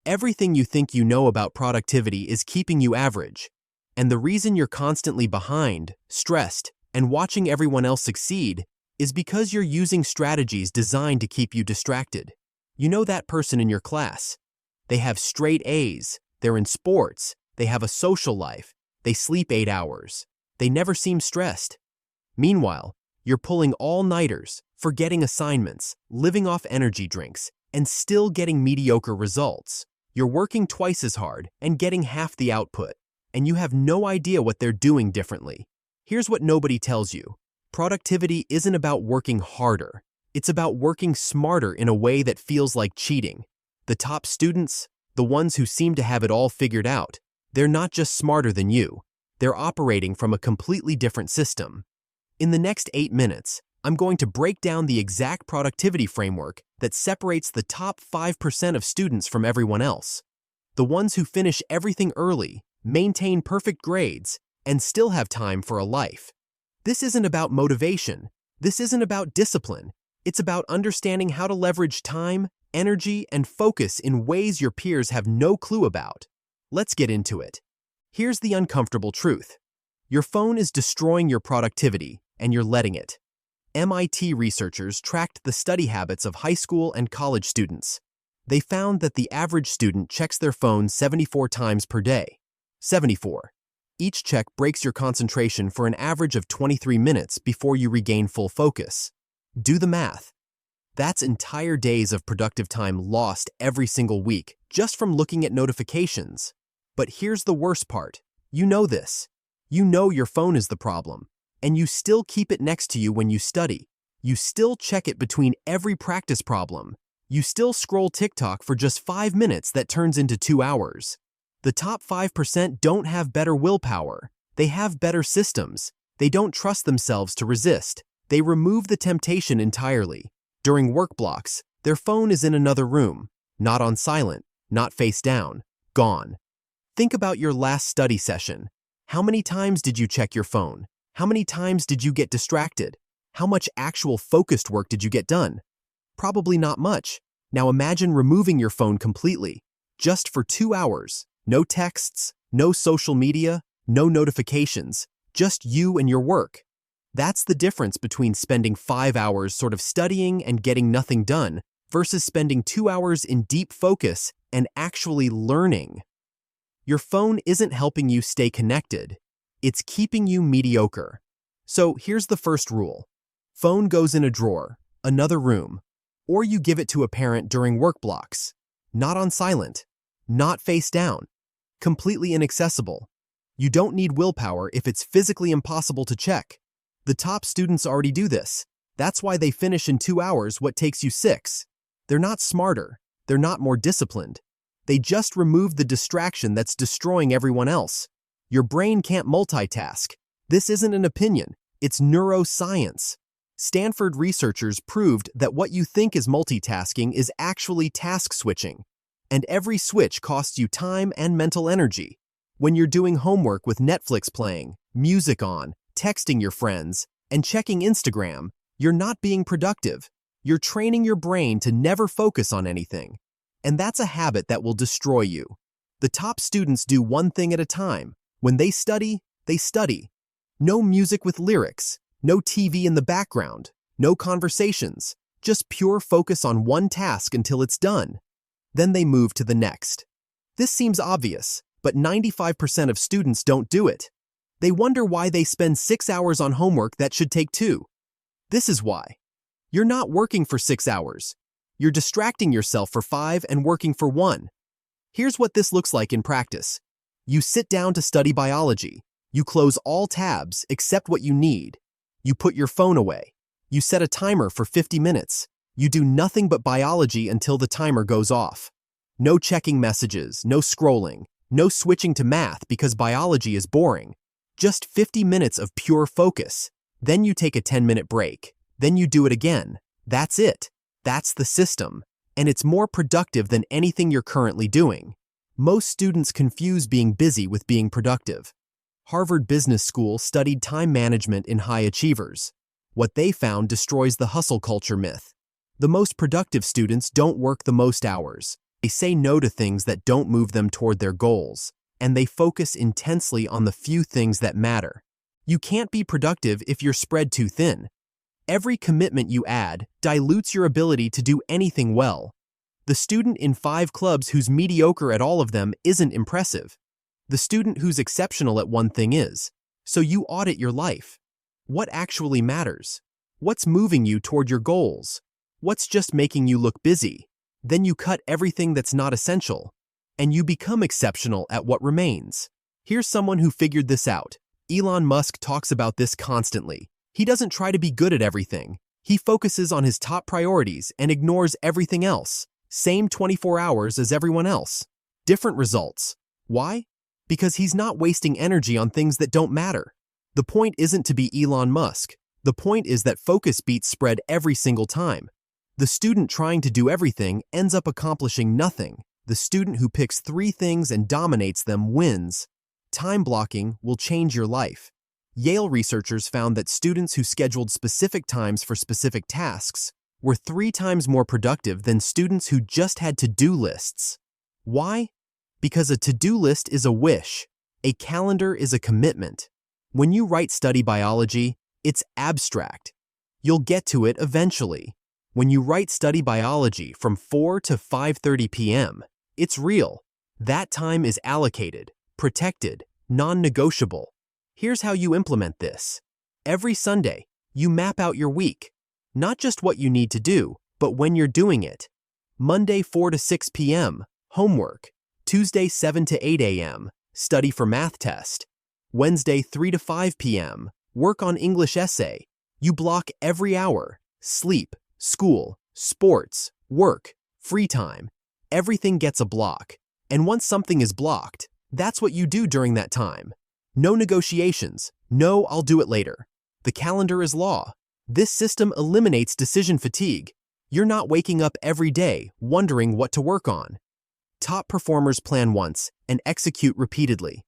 Everything you think you know about productivity is keeping you average. And the reason you're constantly behind, stressed, and watching everyone else succeed is because you're using strategies designed to keep you distracted. You know that person in your class. They have straight A's, they're in sports, they have a social life, they sleep 8 hours, they never seem stressed. Meanwhile, you're pulling all-nighters, forgetting assignments, living off energy drinks, and still getting mediocre results. You're working twice as hard and getting half the output, and you have no idea what they're doing differently. Here's what nobody tells you. Productivity isn't about working harder. It's about working smarter in a way that feels like cheating. The top students, the ones who seem to have it all figured out, they're not just smarter than you. They're operating from a completely different system. In the next 8 minutes, I'm going to break down the exact productivity framework that separates the top 5% of students from everyone else. The ones who finish everything early, maintain perfect grades, and still have time for a life. This isn't about motivation. This isn't about discipline. It's about understanding how to leverage time, energy, and focus in ways your peers have no clue about. Let's get into it. Here's the uncomfortable truth. Your phone is destroying your productivity, and you're letting it. MIT researchers tracked the study habits of high school and college students. They found that the average student checks their phone 74 times per day. 74. Each check breaks your concentration for an average of 23 minutes before you regain full focus. Do the math. That's entire days of productive time lost every single week just from looking at notifications. But here's the worst part. You know this. You know your phone is the problem, and you still keep it next to you when you study. You still check it between every practice problem. You still scroll TikTok for just 5 minutes that turns into 2 hours. The top 5% don't have better willpower. They have better systems. They don't trust themselves to resist. They remove the temptation entirely. During work blocks, their phone is in another room, not on silent, not face down, gone. Think about your last study session. How many times did you check your phone? How many times did you get distracted? How much actual focused work did you get done? Probably not much. Now imagine removing your phone completely, just for 2 hours. No texts, no social media, no notifications, just you and your work. That's the difference between spending 5 hours sort of studying and getting nothing done versus spending 2 hours in deep focus and actually learning. Your phone isn't helping you stay connected. It's keeping you mediocre. So here's the first rule. Phone goes in a drawer, another room, or you give it to a parent during work blocks. Not on silent, not face down, completely inaccessible. You don't need willpower if it's physically impossible to check. The top students already do this. That's why they finish in 2 hours what takes you 6. They're not smarter. They're not more disciplined. They just removed the distraction that's destroying everyone else. Your brain can't multitask. This isn't an opinion. It's neuroscience. Stanford researchers proved that what you think is multitasking is actually task switching. And every switch costs you time and mental energy. When you're doing homework with Netflix playing, music on, texting your friends, and checking Instagram, you're not being productive. You're training your brain to never focus on anything. And that's a habit that will destroy you. The top students do one thing at a time. When they study, they study. No music with lyrics, no TV in the background, no conversations, just pure focus on one task until it's done. Then they move to the next. This seems obvious, but 95% of students don't do it. They wonder why they spend 6 hours on homework that should take 2. This is why. You're not working for 6 hours. You're distracting yourself for 5 and working for 1. Here's what this looks like in practice. You sit down to study biology. You close all tabs except what you need. You put your phone away. You set a timer for 50 minutes. You do nothing but biology until the timer goes off. No checking messages, no scrolling, no switching to math because biology is boring. Just 50 minutes of pure focus. Then you take a 10-minute break. Then you do it again. That's it. That's the system. And it's more productive than anything you're currently doing. Most students confuse being busy with being productive. Harvard Business School studied time management in high achievers. What they found destroys the hustle culture myth. The most productive students don't work the most hours. They They say no to things that don't move them toward their goals, and they focus intensely on the few things that matter. You can't be productive if you're spread too thin. Every commitment you add dilutes your ability to do anything well. The student in 5 clubs who's mediocre at all of them isn't impressive. The student who's exceptional at one thing is. So you audit your life. What actually matters? What's moving you toward your goals? What's just making you look busy? Then you cut everything that's not essential, and you become exceptional at what remains. Here's someone who figured this out. Elon Musk talks about this constantly. He doesn't try to be good at everything. He focuses on his top priorities and ignores everything else. Same 24 hours as everyone else. Different results. Why? Because he's not wasting energy on things that don't matter. The point isn't to be Elon Musk. The point is that focus beats spread every single time. The student trying to do everything ends up accomplishing nothing. The student who picks 3 things and dominates them wins. Time blocking will change your life. Yale researchers found that students who scheduled specific times for specific tasks were 3 times more productive than students who just had to-do lists. Why? Because a to-do list is a wish. A calendar is a commitment. When you write study biology, it's abstract. You'll get to it eventually. When you write study biology from 4 to 5:30 p.m., it's real. That time is allocated, protected, non-negotiable. Here's how you implement this. Every Sunday, you map out your week. Not just what you need to do, but when you're doing it. Monday 4 to 6 p.m., homework. Tuesday 7 to 8 a.m., study for math test. Wednesday 3 to 5 p.m., work on English essay. You block every hour. Sleep, school, sports, work, free time. Everything gets a block. And once something is blocked, that's what you do during that time. No negotiations. No, I'll do it later. The calendar is law. This system eliminates decision fatigue. You're not waking up every day wondering what to work on. Top performers plan once and execute repeatedly.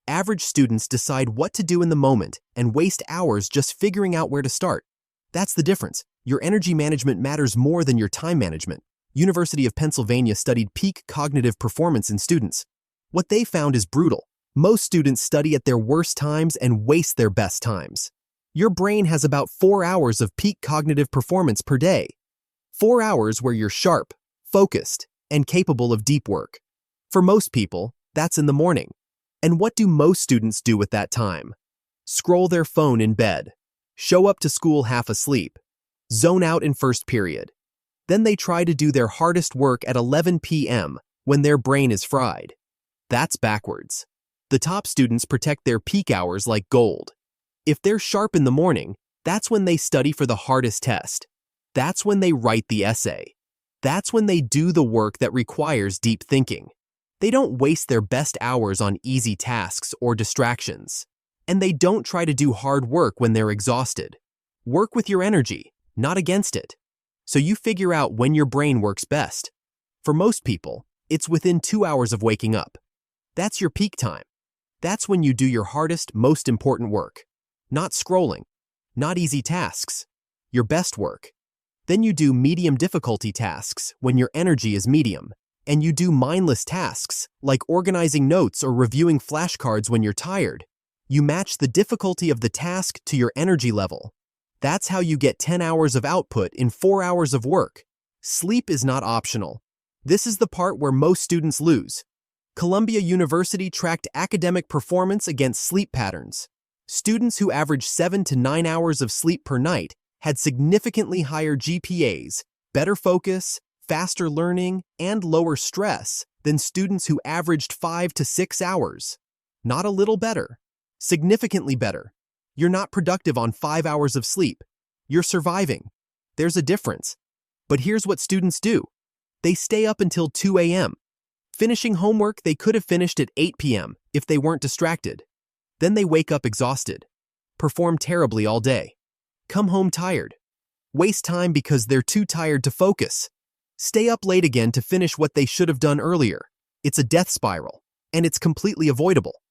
Average students decide what to do in the moment and waste hours just figuring out where to start. That's the difference. Your energy management matters more than your time management. University of Pennsylvania studied peak cognitive performance in students. What they found is brutal. Most students study at their worst times and waste their best times. Your brain has about 4 hours of peak cognitive performance per day. 4 hours where you're sharp, focused, and capable of deep work. For most people, that's in the morning. And what do most students do with that time? Scroll their phone in bed. Show up to school half asleep. Zone out in first period. Then they try to do their hardest work at 11 p.m. when their brain is fried. That's backwards. The top students protect their peak hours like gold. If they're sharp in the morning, that's when they study for the hardest test. That's when they write the essay. That's when they do the work that requires deep thinking. They don't waste their best hours on easy tasks or distractions. And they don't try to do hard work when they're exhausted. Work with your energy, not against it. So you figure out when your brain works best. For most people, it's within 2 hours of waking up. That's your peak time. That's when you do your hardest, most important work. Not scrolling, not easy tasks, your best work. Then you do medium difficulty tasks when your energy is medium. And you do mindless tasks, like organizing notes or reviewing flashcards when you're tired. You match the difficulty of the task to your energy level. That's how you get 10 hours of output in 4 hours of work. Sleep is not optional. This is the part where most students lose. Columbia University tracked academic performance against sleep patterns. Students who averaged 7 to 9 hours of sleep per night had significantly higher GPAs, better focus, faster learning, and lower stress than students who averaged 5 to 6 hours. Not a little better, significantly better. You're not productive on 5 hours of sleep. You're surviving. There's a difference. But here's what students do. They stay up until 2 a.m. Finishing homework they could have finished at 8 p.m. if they weren't distracted. Then they wake up exhausted, perform terribly all day, come home tired, waste time because they're too tired to focus, stay up late again to finish what they should have done earlier. It's a death spiral, and it's completely avoidable.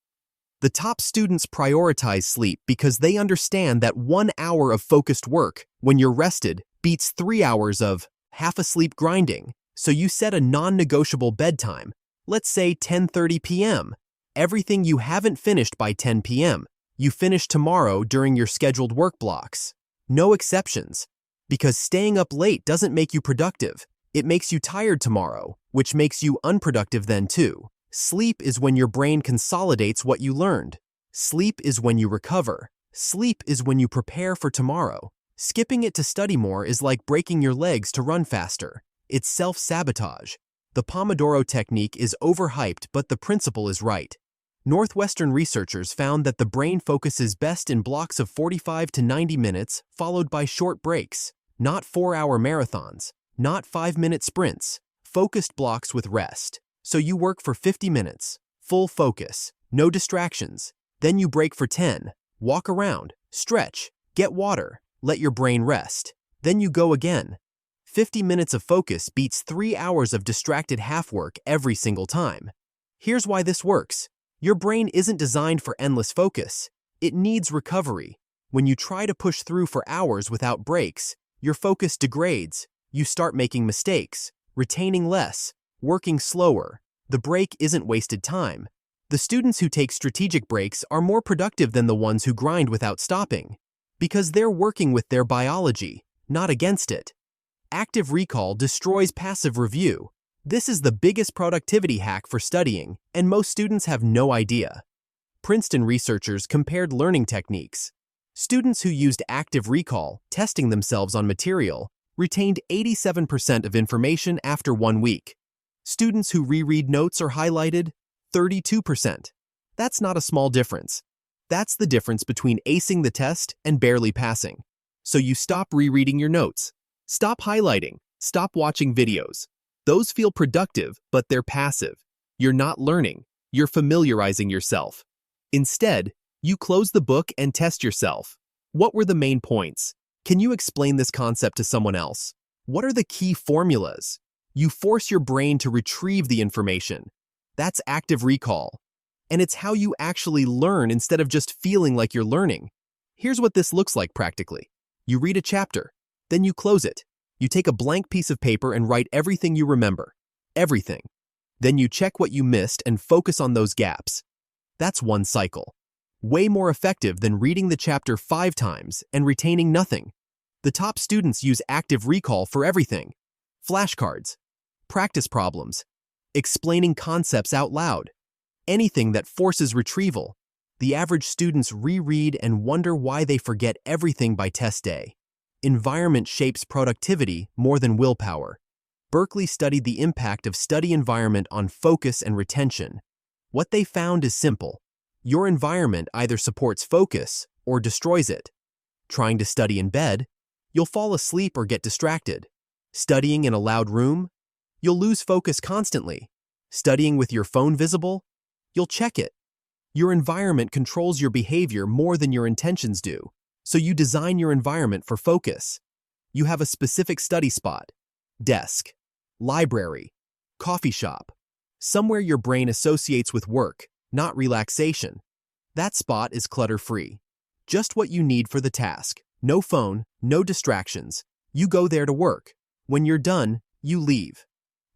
The top students prioritize sleep because they understand that 1 hour of focused work, when you're rested, beats 3 hours of half-asleep grinding. So you set a non-negotiable bedtime, let's say 10:30 p.m. Everything you haven't finished by 10 p.m., you finish tomorrow during your scheduled work blocks. No exceptions. Because staying up late doesn't make you productive. It makes you tired tomorrow, which makes you unproductive then too. Sleep is when your brain consolidates what you learned. Sleep is when you recover. Sleep is when you prepare for tomorrow. Skipping it to study more is like breaking your legs to run faster. It's self-sabotage. The Pomodoro technique is overhyped, but the principle is right. Northwestern researchers found that the brain focuses best in blocks of 45 to 90 minutes, followed by short breaks. Not 4-hour marathons, not 5-minute sprints, focused blocks with rest. So you work for 50 minutes, full focus, no distractions. Then you break for 10, walk around, stretch, get water, let your brain rest. Then you go again. 50 minutes of focus beats 3 hours of distracted half-work every single time. Here's why this works. Your brain isn't designed for endless focus. It needs recovery. When you try to push through for hours without breaks, your focus degrades. You start making mistakes, retaining less, working slower. The break isn't wasted time. The students who take strategic breaks are more productive than the ones who grind without stopping, because they're working with their biology, not against it. Active recall destroys passive review. This is the biggest productivity hack for studying, and most students have no idea. Princeton researchers compared learning techniques. Students who used active recall, testing themselves on material, retained 87% of information after 1 week. Students who reread notes or highlighted, 32%. That's not a small difference. That's the difference between acing the test and barely passing. So you stop rereading your notes. Stop highlighting. Stop watching videos. Those feel productive, but they're passive. You're not learning. You're familiarizing yourself. Instead, you close the book and test yourself. What were the main points? Can you explain this concept to someone else? What are the key formulas? You force your brain to retrieve the information. That's active recall. And it's how you actually learn instead of just feeling like you're learning. Here's what this looks like practically. You read a chapter, then you close it. You take a blank piece of paper and write everything you remember. Everything. Then you check what you missed and focus on those gaps. That's one cycle. Way more effective than reading the chapter 5 times and retaining nothing. The top students use active recall for everything. Flashcards, practice problems, explaining concepts out loud, anything that forces retrieval. The average students reread and wonder why they forget everything by test day. Environment shapes productivity more than willpower. Berkeley studied the impact of study environment on focus and retention. What they found is simple. Your environment either supports focus or destroys it. Trying to study in bed, you'll fall asleep or get distracted. Studying in a loud room, you'll lose focus constantly. Studying with your phone visible, you'll check it. Your environment controls your behavior more than your intentions do, so you design your environment for focus. You have a specific study spot, desk, library, coffee shop, somewhere your brain associates with work, not relaxation. That spot is clutter-free. Just what you need for the task. No phone, no distractions. You go there to work. When you're done, you leave.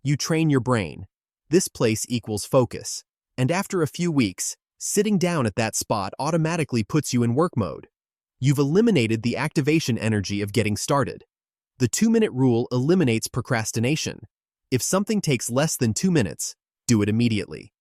You train your brain. This place equals focus. And after a few weeks, sitting down at that spot automatically puts you in work mode. You've eliminated the activation energy of getting started. The 2-minute rule eliminates procrastination. If something takes less than 2 minutes, do it immediately.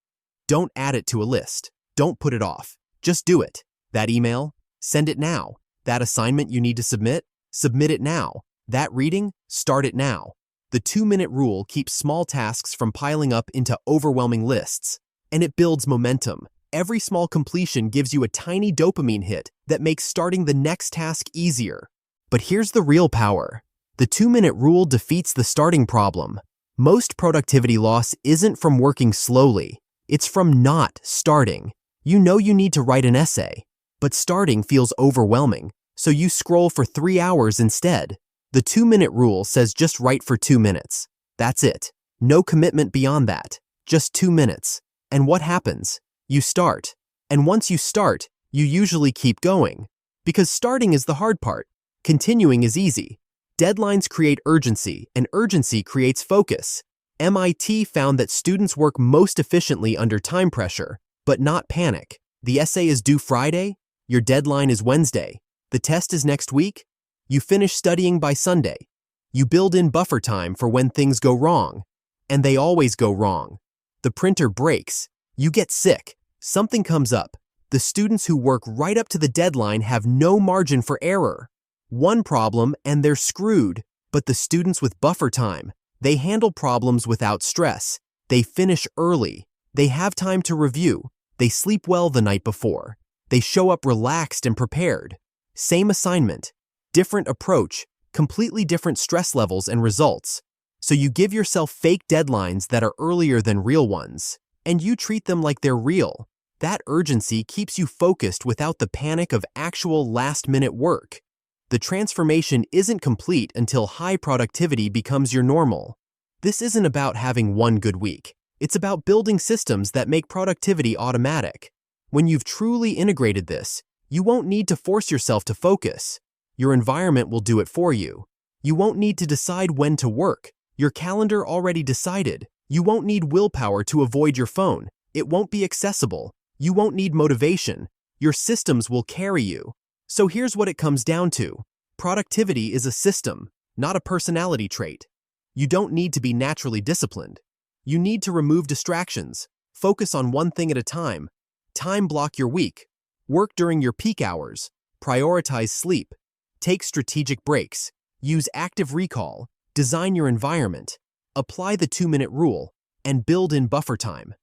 Don't add it to a list. Don't put it off. Just do it. That email? Send it now. That assignment you need to submit? Submit it now. That reading? Start it now. The 2-minute rule keeps small tasks from piling up into overwhelming lists, and it builds momentum. Every small completion gives you a tiny dopamine hit that makes starting the next task easier. But here's the real power. The 2-minute rule defeats the starting problem. Most productivity loss isn't from working slowly. It's from not starting. You know you need to write an essay, but starting feels overwhelming, so you scroll for 3 hours instead. The 2-minute rule says just write for 2 minutes. That's it. No commitment beyond that. Just 2 minutes. And what happens? You start. And once you start, you usually keep going. Because starting is the hard part. Continuing is easy. Deadlines create urgency, and urgency creates focus. MIT found that students work most efficiently under time pressure, but not panic. The essay is due Friday, your deadline is Wednesday, the test is next week, you finish studying by Sunday. You build in buffer time for when things go wrong, and they always go wrong. The printer breaks, you get sick, something comes up. The students who work right up to the deadline have no margin for error. One problem and they're screwed, but the students with buffer time, they handle problems without stress. They finish early, they have time to review, they sleep well the night before. They show up relaxed and prepared. Same assignment, different approach, completely different stress levels and results. So you give yourself fake deadlines that are earlier than real ones, and you treat them like they're real. That urgency keeps you focused without the panic of actual last-minute work. The transformation isn't complete until high productivity becomes your normal. This isn't about having one good week. It's about building systems that make productivity automatic. When you've truly integrated this, you won't need to force yourself to focus. Your environment will do it for you. You won't need to decide when to work. Your calendar already decided. You won't need willpower to avoid your phone. It won't be accessible. You won't need motivation. Your systems will carry you. So here's what it comes down to. Productivity is a system, not a personality trait. You don't need to be naturally disciplined. You need to remove distractions. Focus on one thing at a time. Time block your week. Work during your peak hours. Prioritize sleep. Take strategic breaks. Use active recall. Design your environment. Apply the 2-minute rule. And build in buffer time.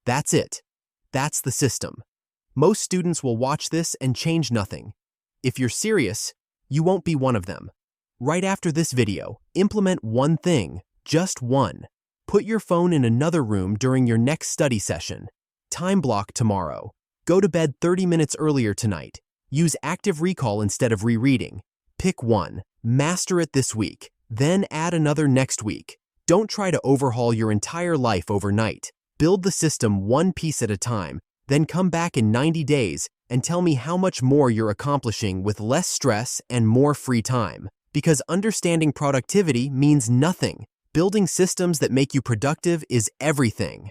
That's it. That's the system. Most students will watch this and change nothing. If you're serious, you won't be one of them. Right after this video, implement one thing, just one. Put your phone in another room during your next study session. Time block tomorrow. Go to bed 30 minutes earlier tonight. Use active recall instead of rereading. Pick one. Master it this week. Then add another next week. Don't try to overhaul your entire life overnight. Build the system one piece at a time, then come back in 90 days and tell me how much more you're accomplishing with less stress and more free time. Because understanding productivity means nothing. Building systems that make you productive is everything.